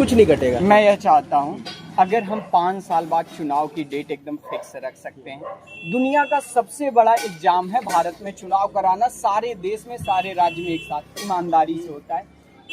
कुछ नहीं घटेगा। मैं यह चाहता हूँ अगर हम 5 साल बाद चुनाव की डेट एकदम फिक्स रख सकते हैं। दुनिया का सबसे बड़ा एग्जाम है भारत में चुनाव कराना, सारे देश में सारे राज्य में एक साथ ईमानदारी से होता है।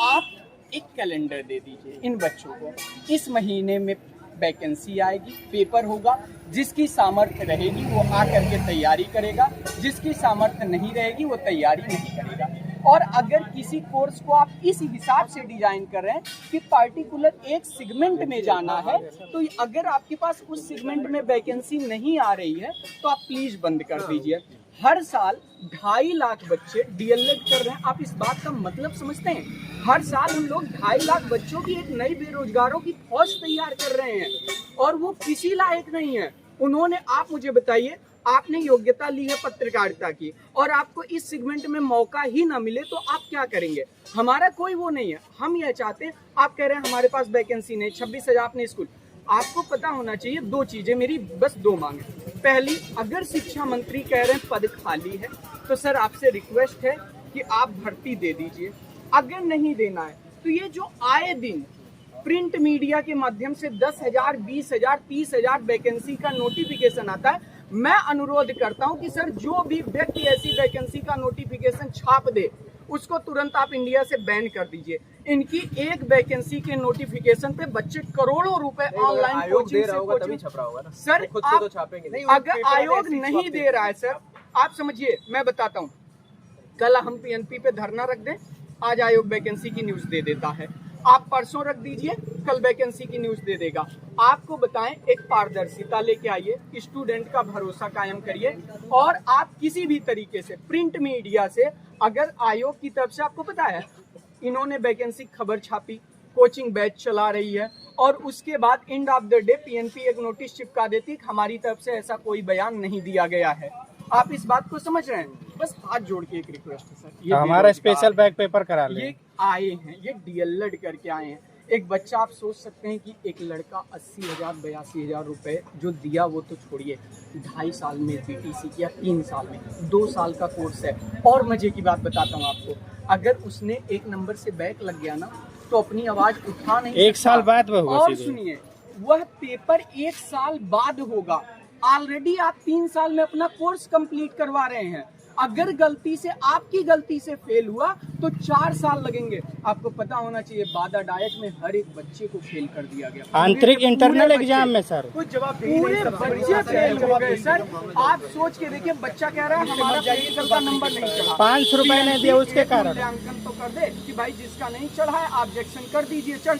आप एक कैलेंडर दे दीजिए इन बच्चों को, इस महीने में वैकेंसी आएगी, पेपर होगा, जिसकी सामर्थ्य रहेगी वो आकर के तैयारी करेगा, जिसकी सामर्थ्य नहीं रहेगी वो तैयारी नहीं करेगा। और अगर किसी कोर्स को आप इस हिसाब से डिजाइन कर रहे हैं कि पार्टिकुलर एक सेगमेंट में जाना है, तो अगर आपके पास उस सेगमेंट में वैकेंसी नहीं आ रही है तो आप प्लीज बंद कर दीजिए। हर साल 2.5 लाख बच्चे डीएलएड कर रहे हैं। आप इस बात का मतलब समझते हैं? हर साल हम लोग 2.5 लाख बच्चों की एक नई बेरोजगारों की फौज तैयार कर रहे हैं और वो किसी लायक नहीं है। उन्होंने, आप मुझे बताइए, आपने योग्यता ली है पत्रकारिता की और आपको इस सेगमेंट में मौका ही ना मिले तो आप क्या करेंगे? हमारा कोई वो नहीं है। हम यह चाहते हैं, आप कह रहे हैं हमारे पास वैकेंसी नहीं, 26,000 अपने स्कूल, आपको पता होना चाहिए 2 चीजें, मेरी बस 2 मांगे। पहली, अगर शिक्षा मंत्री कह रहे हैं पद खाली है तो सर आपसे रिक्वेस्ट है कि आप भर्ती दे दीजिए। अगर नहीं देना है तो ये जो आए दिन प्रिंट मीडिया के माध्यम से 10,000, 20,000, 30,000 वैकेंसी का नोटिफिकेशन आता है, मैं अनुरोध करता हूं कि सर जो भी व्यक्ति ऐसी वैकेंसी का नोटिफिकेशन छाप दे उसको तुरंत आप इंडिया से बैन कर दीजिए। इनकी एक वैकेंसी के नोटिफिकेशन पे बच्चे करोड़ों रुपए ऑनलाइन कोचिंग से कोचिंग छप रहा होगा ना सर, खुद से तो छापेंगे नहीं। अगर आयोग नहीं दे रहा है सर, आप समझिए, मैं बताता हूँ, कल हम पीएनपी पे धरना रख दें, आज आयोग वैकेंसी की न्यूज दे देता है। आप परसों रख दीजिए, कल वैकेंसी की न्यूज दे देगा। आपको बताएं, एक पारदर्शिता लेके आइए, स्टूडेंट का भरोसा कायम करिए और आप किसी भी तरीके से प्रिंट मीडिया से, अगर आयोग की तरफ से, आपको पता है इन्होंने वैकेंसी खबर छापी, कोचिंग बैच चला रही है और उसके बाद end of the day PNP एक नोटिस चिपका देती, हमारी तरफ से ऐसा कोई बयान नहीं दिया गया है। आप इस बात को समझ रहे हैं? बस हाथ जोड़ के एक रिक्वेस्ट है सर, ये हमारा स्पेशल बैक पेपर करा ले। ये आए हैं, ये डीएलएड करके आए हैं। एक बच्चा, आप सोच सकते हैं कि एक लड़का 80,000, 82,000 रुपए जो दिया, वो तो छोड़िए, 2.5 साल में बीटीसी किया, 3 साल में, 2 साल का कोर्स है। और मजे की बात बताता हूँ आपको, अगर उसने 1 नंबर से बैक लग गया ना तो अपनी आवाज उठा नहीं, 1 साल बाद वह होगा। और सुनिए, वह पेपर 1 साल बाद होगा। ऑलरेडी आप 3 साल में अपना कोर्स कंप्लीट करवा रहे हैं। अगर गलती से, आपकी गलती से फेल हुआ तो 4 साल लगेंगे। आपको पता होना चाहिए, बादा डायट में हर एक बच्चे को फेल कर दिया गया, आंतरिक इंटरनल एग्जाम में सर कुछ जवाब, पूरे बच्चे फेल हो गए सर। आप सोच के देखिए, बच्चा कह रहा है हमारा पेपर का नंबर नहीं चढ़ा, 500 रुपए नहीं दिया उसके कारण। मूल्यांकन तो कर दे कि भाई जिसका नहीं चढ़ा है ऑब्जेक्शन कर दीजिए, चढ़